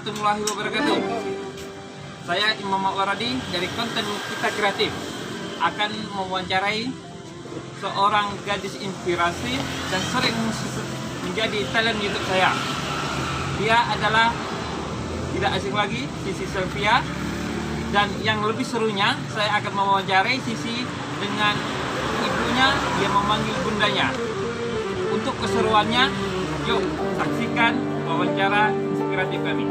warahmatullahi wabarakatuh. Saya Imam Waradi dari konten Kita Kreatif akan mewawancarai seorang gadis inspirasi dan sering menjadi talent YouTube saya. Dia adalah tidak asing lagi, Sisi Sylvia. Dan yang lebih serunya, saya akan mewawancarai Sisi dengan ibunya yang memanggil bundanya. Untuk keseruannya, yuk saksikan wawancara inspiratif kami.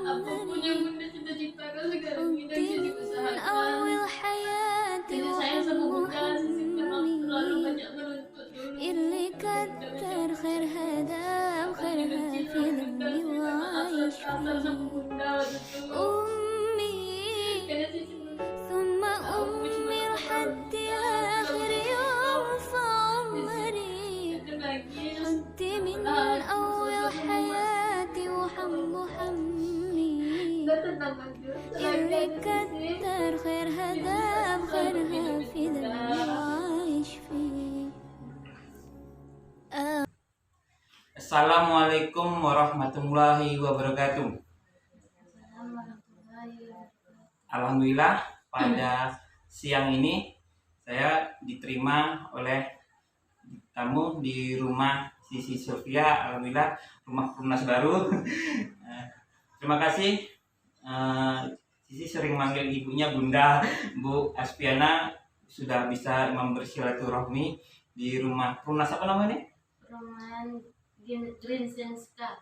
Apapun yang bunda cita-citakan sekarang ini jadi usahakan. Jadi saya sama bunda Sisi memang terlalu banyak menuntut dulu. Minta maaf kasar sama bunda waktu itu. Karena Sisi aku cuma Assalamualaikum warahmatullahi wabarakatuh. Alhamdulillah pada siang ini saya diterima oleh tamu di rumah Sisi Sylvia. Alhamdulillah rumah Perumnas baru. Terima kasih. Sisi sering manggil ibunya Bunda. Bu Aspiana sudah bisa bersilaturahmi di rumah Perumnas apa namanya? Roman Green Sinska.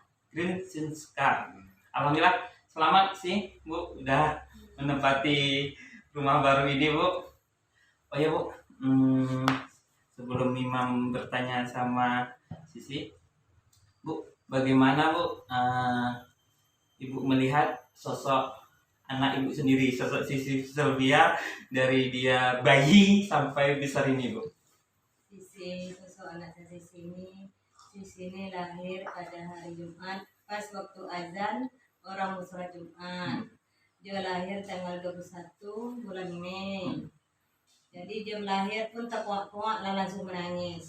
Alhamdulillah selamat sih Bu udah menempati rumah baru ini Bu. Oh ya Bu, sebelum Imam bertanya sama Sisi, Bu bagaimana Bu Ibu melihat sosok anak Ibu sendiri, sosok Sisi Sylvia dari dia bayi sampai besar ini Bu? Sisi, sosok anak Sisi ini lahir pada hari Jumat pas waktu azan orang sholat Jumat. Dia lahir tanggal 21 bulan Mei. Jadi dia lahir pun tak kuat-kuat langsung menangis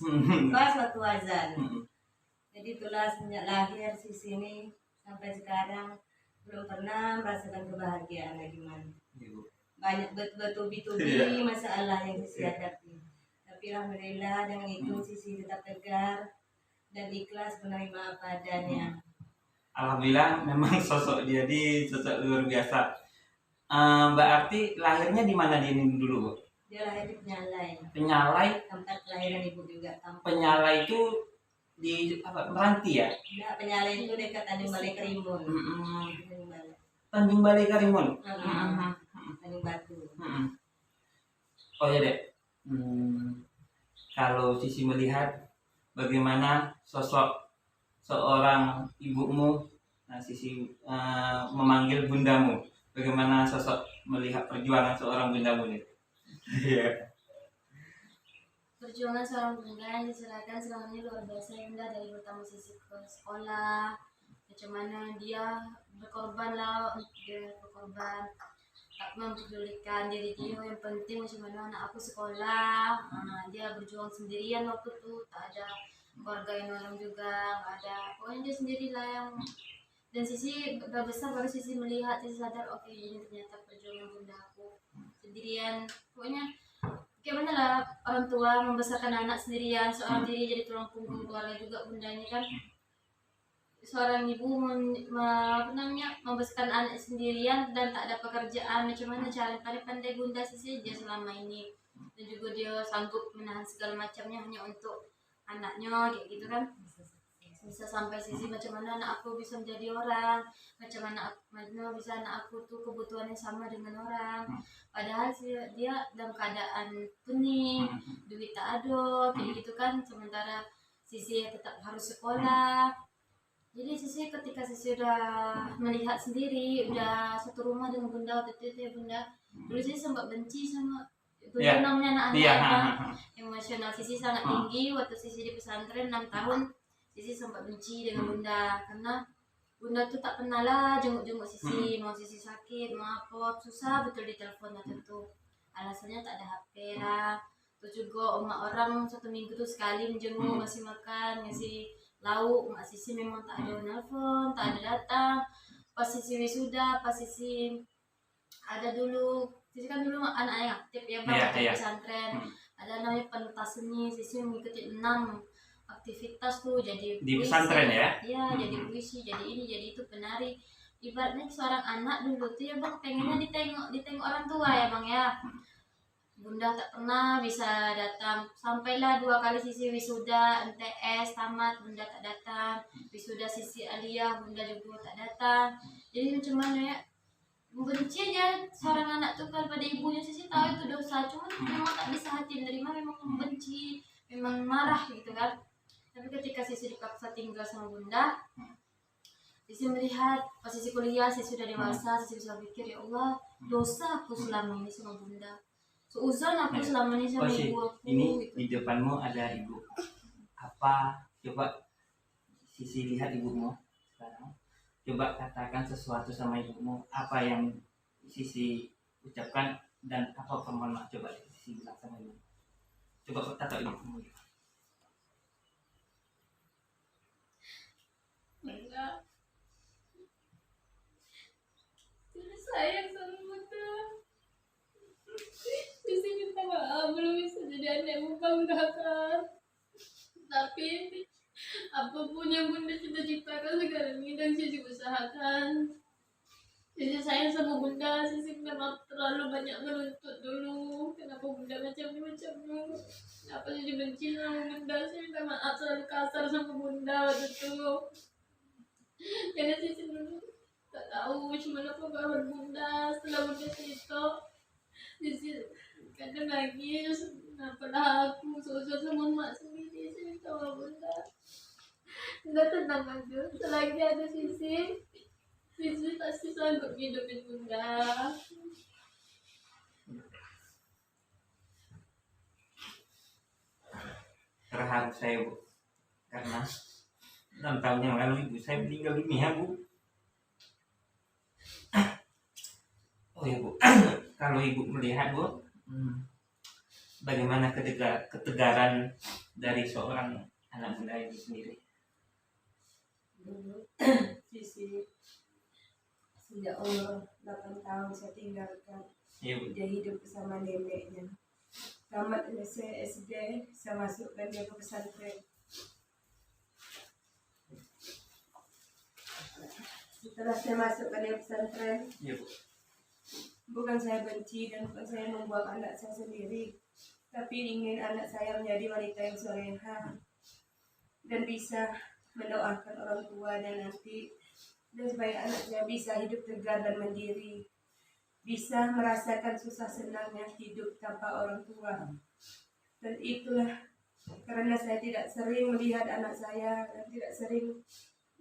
pas waktu azan. Jadi itulah sejak lahir Sisi ini sampai sekarang belum pernah merasakan kebahagiaan lagi man. Banyak bertubi-tubi masalah yang Sisi hadapi. Tapi alhamdulillah dengan itu Sisi tetap tegar dan ikhlas menerima apa adanya. Alhamdulillah memang sosok jadi sosok luar biasa. Berarti lahirnya di mana dia ini dulu Bu? Dia lahir di Penyalai. Penyalai. Tempat kelahiran ibu juga. Penyalai itu di apa? Meranti ya? Enggak, Penyalai itu dekat Tanjung Balai Karimun. Tanjung Balai Karimun. Tanjung Batu. Oh ya Dek. Kalau Sisi melihat bagaimana sosok seorang ibumu, Sisi memanggil bundamu, bagaimana sosok melihat perjuangan seorang bundamu ini? Perjuangan seorang bunda yang diserahkan selama ini luar biasa Bunda, dari pertama Sisi ke sekolah, bagaimana dia berkorban tak mempedulikan diri dia, yang penting bagaimana anak aku sekolah. Dia berjuang sendirian waktu itu, tak ada keluarga yang orang juga, nggak ada, pokoknya dia sendirilah yang. Dan Sisi udah besar baru Sisi melihat, Sisi sadar oke, ini ternyata perjuangan bunda aku sendirian. Pokoknya gimana lah orang tua membesarkan anak sendirian, seorang diri jadi tulang punggung keluarga juga. Bunda ini kan seorang ibu membesarkan anak sendirian dan tak ada pekerjaan. Macam mana cara pandai bunda Sisi dia selama ini, dan juga dia sanggup menahan segala macamnya hanya untuk anaknya kayak gitu kan. Bisa sampai Sisi macam mana anak aku bisa menjadi orang, macam mana bisa anak aku tuh kebutuhannya sama dengan orang, padahal dia dalam keadaan pening, duit tak ada kayak gitu kan. Sementara Sisi tetap harus sekolah. Jadi Sisi ketika Sisi udah melihat sendiri, udah satu rumah dengan bunda waktu itu ya bunda, Dulu sih sempat benci sama itu Iya. namanya anak-anak Iya, apa, ha. emosional Sisi sangat tinggi waktu Sisi di pesantren 6 tahun. Sisi sempat benci dengan Bunda karena Bunda tuh tak pernah lah jenguk-jenguk Sisi, mau Sisi sakit, mau apa, susah betul di telepon waktu itu. Alasannya tak ada HP lah. Terus juga emak orang 1 minggu tuh sekali menjenguk, ngasih makan, ngasih lauk. Mak Sisi memang tak ada nelfon, tak ada datang. Pas Sisi wisuda, pas Sisi ada dulu, Sisi kan dulu anak yang aktif ya bang, Iya, aktif iya. pesantren. Ada namanya pentas seni, Sisi mengikuti 6 aktivitas tuh, jadi Di puisi. pesantren ya? Iya, jadi puisi, jadi ini, jadi itu, penari. Ibaratnya seorang anak dulu tuh ya bang, pengennya ditengok orang tua ya bang ya. Bunda tak pernah bisa datang, sampailah 2 kali Sisi wisuda MTS tamat, Bunda tak datang. Wisuda Sisi aliyah, Bunda juga tak datang. Jadi macam mana ya, benci aja seorang anak tuh pada ibunya. Sisi tahu itu dosa, cuman memang tak bisa hati menerima, memang membenci, memang marah gitu kan. Tapi ketika Sisi dipaksa tinggal sama Bunda, Sisi melihat pas Sisi kuliah, Sisi sudah dewasa, Sisi bisa pikir, ya Allah, dosa aku selama ini sama Bunda, seuzon aku selama ini sama Sih, ibu aku ini gitu. di depanmu ada ibu. Apa? Coba Sisi lihat ibumu sekarang. Coba katakan sesuatu sama ibumu. Apa yang Sisi ucapkan dan apa permohonan coba Sisi bilang sama ibu. Coba kata ibumu. Enggak, tidak sayang sama Bunda. Sisi minta maaf belum bisa jadi anakmu banggakan. Tapi apapun yang Bunda cita-citakan sekarang ini dan Sisi usahakan. Sisi sayang sama Bunda. Sisi minta maaf terlalu banyak menuntut dulu. Kenapa Bunda macam ni. Kenapa Sisi benci sama Bunda. Saya minta maaf terlalu kasar sama Bunda waktu itu. Karena Sisi dulu tak tahu macam mana pengaruh Bunda. Setelah Bunda cerita, Sisi kadang nangis. Kenapa aku susah sama mak sendiri. Saya minta maaf Bunda. Bunda tenang aja. Selagi ada Sisi pasti sanggup hidupin Bunda. Terharu saya Bu, karena 6 tahun yang lalu ibu saya meninggal dunia Bu. Oh ya Bu, kalau ibu melihat Bu, bagaimana ketegaran dari seorang anak muda itu sendiri? Dulu Sisi sejak umur 8 tahun saya tinggalkan. Iya Bu. Dia hidup bersama neneknya. Tamat SD, saya masukkan dia ke pesantren. Setelah saya masukkan dia ke pesantren, Iya Bu. bukan saya benci dan bukan saya membuang anak saya sendiri, tapi ingin anak saya menjadi wanita yang soleha dan bisa mendoakan orang tuanya nanti, dan supaya anak saya bisa hidup tegar dan mandiri, bisa merasakan susah senangnya hidup tanpa orang tua. Dan itulah karena saya tidak sering melihat anak saya dan tidak sering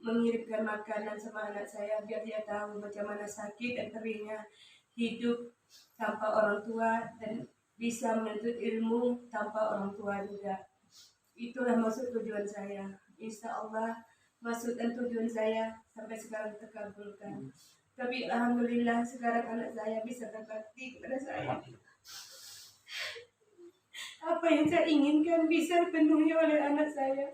mengirimkan makanan sama anak saya biar dia tahu bagaimana sakit dan perihnya hidup tanpa orang tua dan bisa menuntut ilmu tanpa orang tua juga. Itulah maksud tujuan saya. Insya Allah maksud dan tujuan saya sampai sekarang terkabulkan. Tapi alhamdulillah sekarang anak saya bisa berbakti kepada saya. Apa yang saya inginkan bisa dipenuhi oleh anak saya.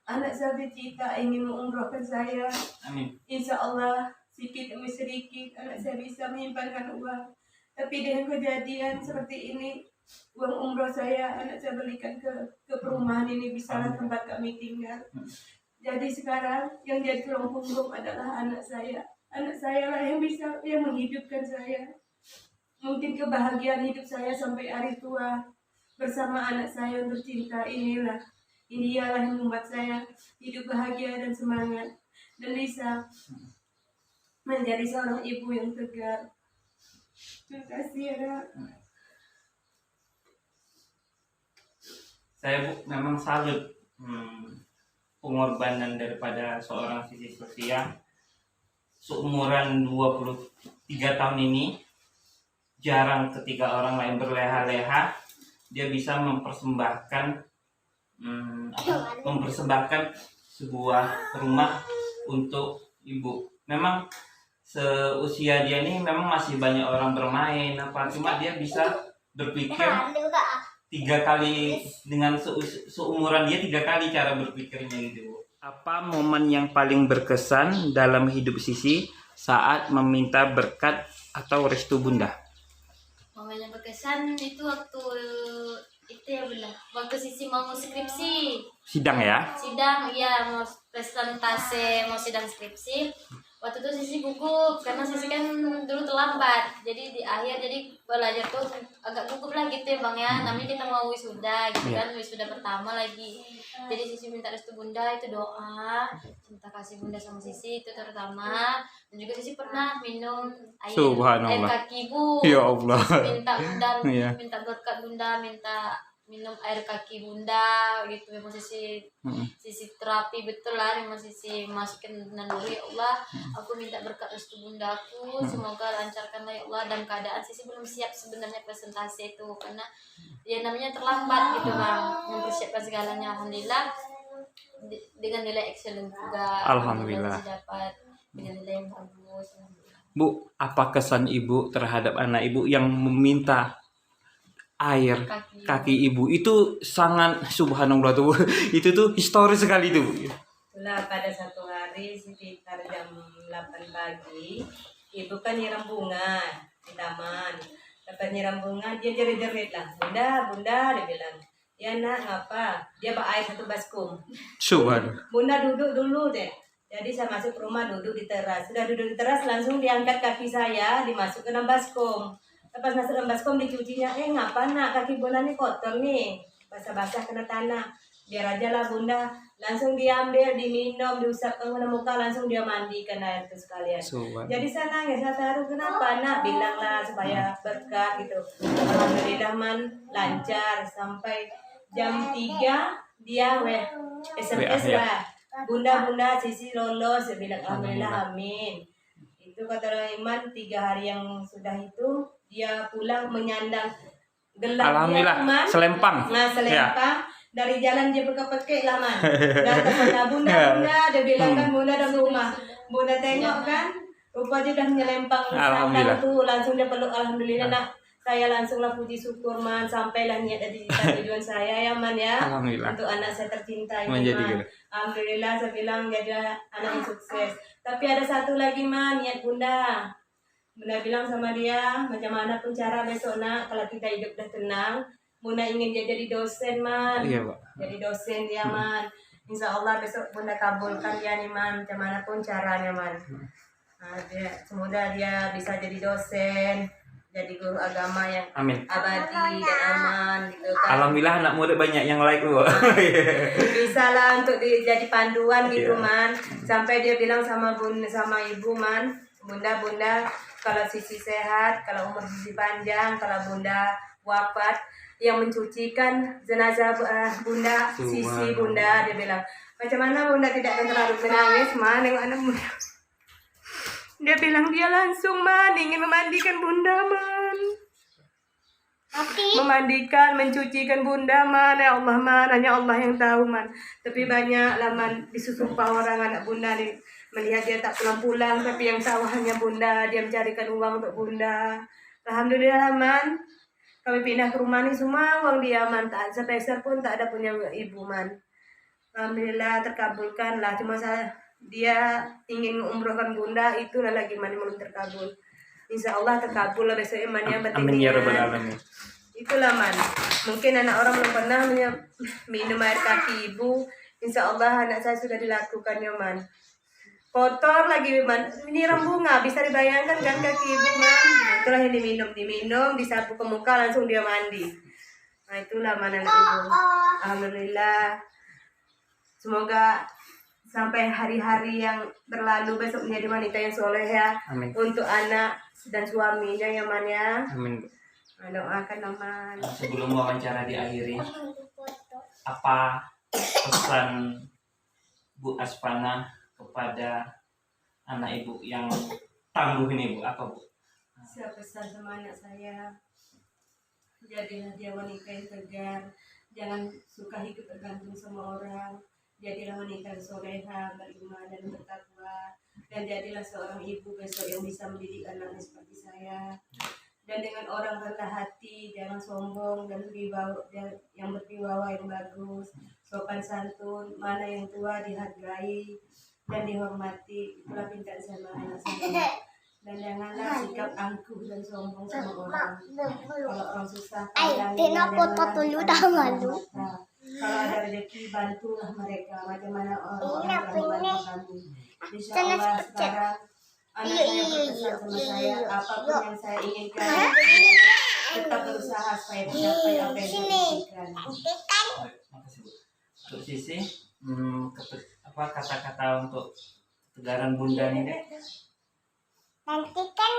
Anak saya bercita ingin mengumrohkan saya. Amin. Insya Allah sedikit demi sedikit anak saya bisa menyimpankan uang. Tapi dengan kejadian seperti ini, uang umroh saya anak saya berikan ke perumahan ini, bisalah tempat kami tinggal. Jadi sekarang yang jadi tulang punggung adalah anak saya. Anak saya lah yang bisa yang menghidupkan saya. Mungkin kebahagiaan hidup saya sampai hari tua bersama anak saya yang tercinta inilah. Inilah yang membuat saya hidup bahagia dan semangat dan bisa menjadi seorang ibu yang tegar. Terima kasih ya. Saya Bu memang salut pengorbanan daripada seorang Sisi Sofia seumuran 23 tahun ini jarang ketika orang lain berleha-leha, dia bisa mempersembahkan sebuah rumah untuk ibu. Memang seusia dia ini memang masih banyak orang bermain cuma dia bisa berpikir 3 kali dengan seumuran dia 3 kali cara berpikirnya gitu. Apa momen yang paling berkesan dalam hidup Sisi saat meminta berkat atau restu Bunda? Momen yang berkesan itu waktu itu ya Bunda, waktu Sisi mau skripsi, Sidang ya? sidang, iya mau presentasi, mau sidang skripsi. Waktu itu Sisi gugup karena Sisi kan dulu terlambat, jadi di akhir jadi belajar tuh agak gugup lah gitu ya Bang ya. Namanya kita mau wisuda gitu kan, wisuda pertama lagi. Jadi Sisi minta restu Bunda, itu doa cinta kasih Bunda sama Sisi itu terutama. Dan juga Sisi pernah minum air kaki ibu. Ya Allah. Sisi minta Bunda, Iya. minta berkat Bunda, minta minum air kaki Bunda gitu. Memang Sisi terapi betul lah, memang Sisi masukin naluri. Ya Allah, aku minta berkat restu Bundaku, semoga lancarkanlah ya Allah. Dan keadaan Sisi belum siap sebenarnya presentasi itu karena ya namanya terlambat gitu Bang, mempersiapkan segalanya. Alhamdulillah dengan nilai excellent juga. Alhamdulillah. Sisi dapat dengan nilai yang bagus. Alhamdulillah. Bu, apa kesan ibu terhadap anak ibu yang meminta air kaki ibu? Itu sangat subhanallah tuh. Itu tuh historis sekali tuh. Itulah pada satu hari sekitar jam 8 pagi, ibu kan nyiram bunga di taman. Dapat nyiram bunga, dia jerit-jerit lah. Bunda, Bunda, dia bilang. Ya nak, ngapa? Dia bawa air 1 baskom. Subhan. Bunda duduk dulu deh. Jadi saya masuk rumah, duduk di teras. Sudah duduk di teras, langsung diangkat kaki saya, dimasukkan dalam baskom. Lepas masuk dalam baskom dicucinya, ngapa nak kaki Bunda nih kotor nih, basah-basah kena tanah. Biar aja lah Bunda, langsung diambil, diminum, diusapkan kena muka, langsung dia mandikan air itu sekalian. Jadi saya nangis, saya taruh kenapa nak, bilanglah supaya berkat gitu. Alhamdulillah man lancar sampai jam 3 dia SMS lah. Bunda Sisi lolos, saya bilang alhamdulillah amin. Itu kata orang Iman 3 hari yang sudah itu dia pulang menyandang gelang Alhamdulillah, dia Man. selempang. Nah selempang dari jalan dia berkepekek lah Man. Datang sana Bunda dia bilang kan Bunda dalam rumah. Bunda tengok kan rupanya udah menyelempang sandang tuh, langsung dia peluk alhamdulillah nak. Saya langsunglah puji syukur Man, sampailah niat dari tujuan saya ya Man ya. Alhamdulillah. Untuk anak saya tercinta ini Menjadi Man. Alhamdulillah saya bilang jadi anak yang sukses. Tapi ada satu lagi Man, niat Bunda. Bunda bilang sama dia, macam mana pun cara besok nak, kalau kita hidup dah tenang, Bunda ingin dia jadi dosen Man. Iya, Pak. Jadi dosen dia Man. Insya Allah besok Bunda kabulkan dia nih Man, macam mana pun caranya Man. Nah, semoga dia bisa jadi dosen, jadi guru agama yang Amin. abadi dan aman gitu kan. Alhamdulillah anak muda banyak yang like lu. Bisa lah untuk jadi panduan gitu Man. Sampai dia bilang sama Bunda sama Ibu Man, Bunda kalau Sisi sehat, kalau umur Sisi panjang, kalau Bunda wafat, yang mencucikan jenazah Bunda Sisi Bunda, dia bilang macam mana Bunda tidak akan terlalu menangis Man nengok anak Bunda. Dia bilang dia langsung Man ingin memandikan Bunda Man. Memandikan, mencucikan Bunda Man, ya Allah Man, hanya Allah yang tahu Man. Tapi banyak lah Man, disusumpah orang anak Bunda nih, melihat dia tak pulang-pulang, tapi yang tahu hanya Bunda, dia mencarikan uang untuk Bunda. Alhamdulillah Man, kami pindah ke rumah nih semua uang dia Man, tak sepeser pun tak ada punya ibu Man. Alhamdulillah terkabulkan lah, cuma dia ingin umrohkan Bunda, itulah lagi Man belum terkabul. Insya Allah terkabul lah besok Man yang penting. Amin ya rabbal alamin. Itulah Man, mungkin anak orang belum pernah minum air kaki ibu. Insya Allah anak saya sudah dilakukannya Man. Kotor lagi Man, nyiram bunga bisa dibayangkan kan kaki ibu Man. Itulah yang diminum, disapu ke muka langsung dia mandi. Nah itulah Man anak ibu. Alhamdulillah. Semoga sampai hari-hari yang berlalu besok menjadi wanita yang soleh ya. Amin. Untuk anak dan suaminya ya Man ya. Amin. Doakan aman. Sebelum wawancara diakhiri, apa pesan Bu Asfana kepada anak ibu yang tangguh ini Bu? Apa Bu? Saya pesan sama anak saya, jadilah dia wanita yang tegar, jangan suka hidup bergantung sama orang. Jadilah wanita yang soleha, beriman dan bertakwa, dan jadilah seorang ibu besok yang bisa mendidik anaknya seperti saya. Dan dengan orang rendah hati, jangan sombong dan yang berwibawa yang bagus, sopan santun, mana yang tua dihargai dan dihormati. Itulah pintar sama anak saya. Dan janganlah sikap angkuh dan sombong sama orang. Kalau orang susah, Tina foto dulu dah malu. Kalau ada rezeki, bantulah mereka. Bagaimana orang-orang telah membantu kami. Insya Allah sekarang anak saya berpesan sama saya, apapun yang saya inginkan, tetap berusaha supaya mencapai apa yang saya inginkan. Makasih Bu. Untuk Sisi, kata-kata untuk tegaran Bunda nih deh. Nanti kan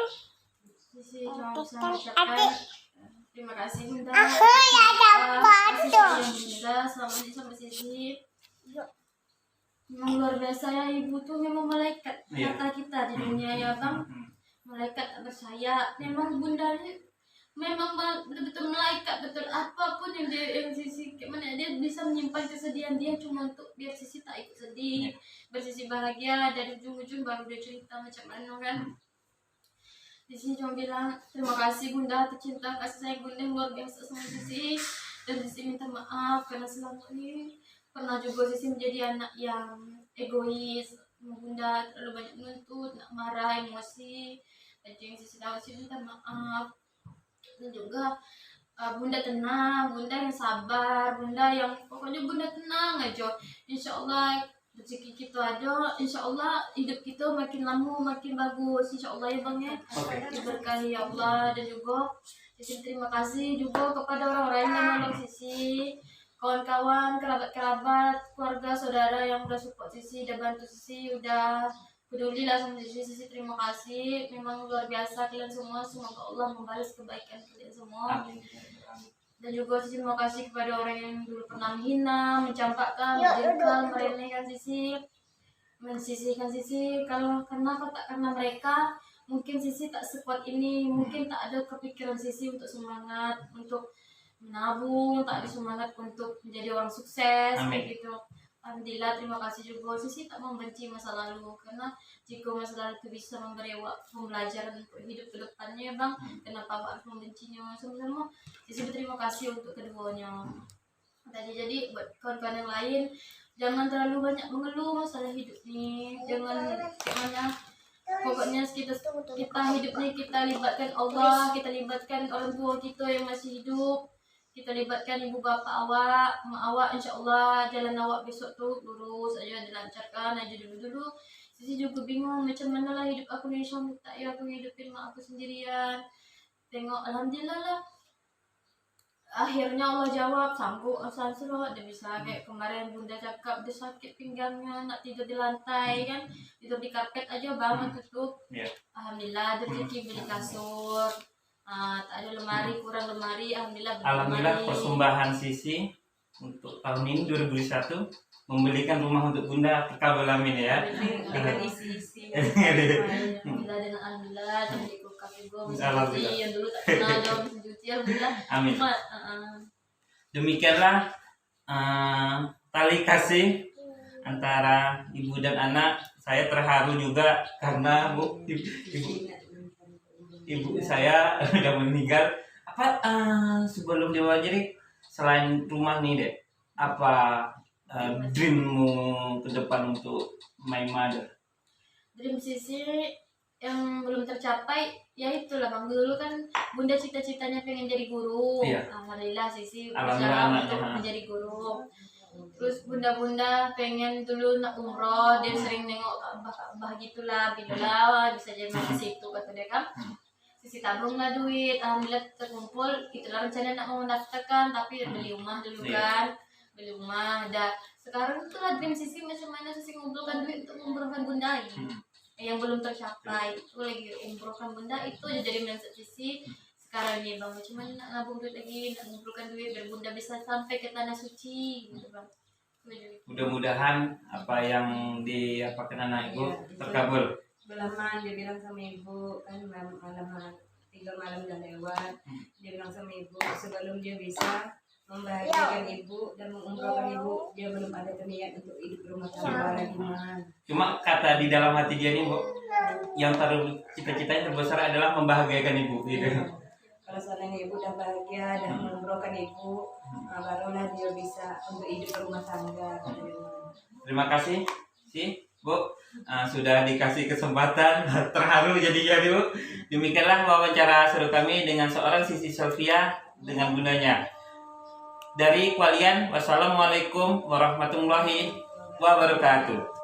Sisi cuma bisa mengucapkan terima kasih Bunda. aku ya dapat Kasih tuh. sayang Bunda selama ini sama Sisi. Memang luar biasa ya, ibu tuh memang malaikat Iya. kata kita di dunia ya Bang. Malaikat tak bersayap. Memang Bunda ini memang betul-betul malaikat, betul apapun yang Sisi kayak mana dia bisa menyimpan kesedihan dia cuma untuk biar Sisi tak ikut sedih, bersisi bahagia, dari ujung-ujung baru dia cerita macam mana kan. Di sini cuma bilang terima kasih Bunda, tercinta, kasih sayang Bunda yang luar biasa sama Sisi. Dan Sisi minta maaf karena selama ini pernah juga Sisi menjadi anak yang egois. Bunda terlalu banyak menuntut, nak marah, emosi. Dan yang Sisi tahu Sisi minta maaf. Dan juga Bunda tenang, Bunda yang sabar, Bunda yang pokoknya Bunda tenang aja. Insya Allah rezeki kita ada, insya Allah hidup kita makin lama makin bagus, insya Allah ya Bang ya. Diberkahi ya Allah. Dan juga Sisi terima kasih juga kepada orang-orang yang menolong Sisi, kawan-kawan, kerabat-kerabat, keluarga, saudara yang udah support Sisi, udah bantu Sisi, udah peduli lah sama Sisi. Sisi terima kasih, memang luar biasa kalian semua. Semoga Allah membalas kebaikan kalian semua. Amin. Dan juga Sisi terima kasih kepada orang yang dulu pernah menghina, mencampakkan, menjengkel, meremehkan Sisi, mensisihkan Sisi. Karena mereka, mungkin Sisi tak sekuat ini, mungkin tak ada kepikiran Sisi untuk semangat, untuk menabung, tak ada semangat untuk menjadi orang sukses, Amin. kayak gitu. Alhamdulillah, terima kasih juga. Sisi tak membenci masa lalu, karena jika masa lalu itu bisa memberi pembelajaran untuk hidup ke depannya ya Bang, kenapa harus membencinya. Sama-sama Sisi berterima kasih untuk keduanya. Jadi buat kawan-kawan yang lain, jangan terlalu banyak mengeluh masalah hidup nih. Jangan gimana, pokoknya kita hidup nih kita libatkan Allah, kita libatkan orang tua kita yang masih hidup, kita libatkan ibu bapak awak, mak awak. Insya Allah jalan awak besok tuh lurus aja, dilancarkan aja dulu. Sisi juga bingung macam mana lah hidup aku nih, sanggup tak ya aku hidupin mak aku sendirian. Tengok alhamdulillah lah, akhirnya Allah jawab sanggup asal suruh. Dia bisa kayak kemarin Bunda cakap dia sakit pinggangnya, nak tidur di lantai kan, tidur di karpet aja bangun tutup. Iya. Alhamdulillah ada rezeki beli kasur. Tak ada lemari, kurang lemari, alhamdulillah beli Alhamdulillah lemari. persembahan Sisi untuk tahun ini 2021 membelikan rumah untuk Bunda, terkabul amin ya. Dengan isi-isi. Alhamdulillah dengan alhamdulillah dan di kulkas juga mesin Alhamdulillah. cuci yang dulu tak pernah ada mesin cuci, alhamdulillah. Amin. Cuma, Demikianlah tali kasih antara ibu dan anak. Saya terharu juga karena ibu saya udah meninggal. Apa sebelum diwajiri, selain rumah nih deh, apa dreammu ke depan untuk my mother? dream Sisi yang belum tercapai ya itulah Bang, dulu kan Bunda cita-citanya pengen jadi guru. Iya. Alhamdulillah Sisi Alhamdulillah berusaha untuk anaknya. menjadi guru. Terus bunda-bunda pengen dulu nak umroh, dia sering nengok Ka'bah gitulah, lah bisa jadi ke situ kata dia kan. Sisi tabung lah duit, alhamdulillah terkumpul. Itulah rencana nak mau mendaftarkan, tapi beli rumah dulu Iya. kan, beli rumah. Sekarang itulah dream Sisi macam mana Sisi ngumpulkan duit untuk umrohkan Bunda lagi. Yang belum tercapai itu lagi umrohkan Bunda, itu aja jadi mindset Sisi sekarang nih Bang. Macam mana nak nabung duit lagi, nak ngumpulkan duit biar Bunda bisa sampai ke tanah suci gitu Bang. Mudah-mudahan apa yang diapakan anak ibu Iya. terkabul. Belaman dia bilang sama ibu kan, malaman 3 malam udah lewat. Dia bilang sama ibu, sebelum dia bisa membahagiakan ibu dan mengumrohkan ibu, dia belum ada niat untuk hidup rumah tangga lagi, Man. Cuma kata di dalam hati dia nih, Bu, yang cita-citanya terbesar adalah membahagiakan ibu gitu. Kalau seandainya ibu udah bahagia dan mengumrohkan ibu, barulah dia bisa untuk hidup rumah tangga. Terima kasih sih Bu, sudah dikasih kesempatan. Terharu jadinya Bu. Demikianlah wawancara seru kami dengan seorang Sisi Sylvia dengan bundanya. Dari Kualian, wassalamualaikum warahmatullahi wabarakatuh.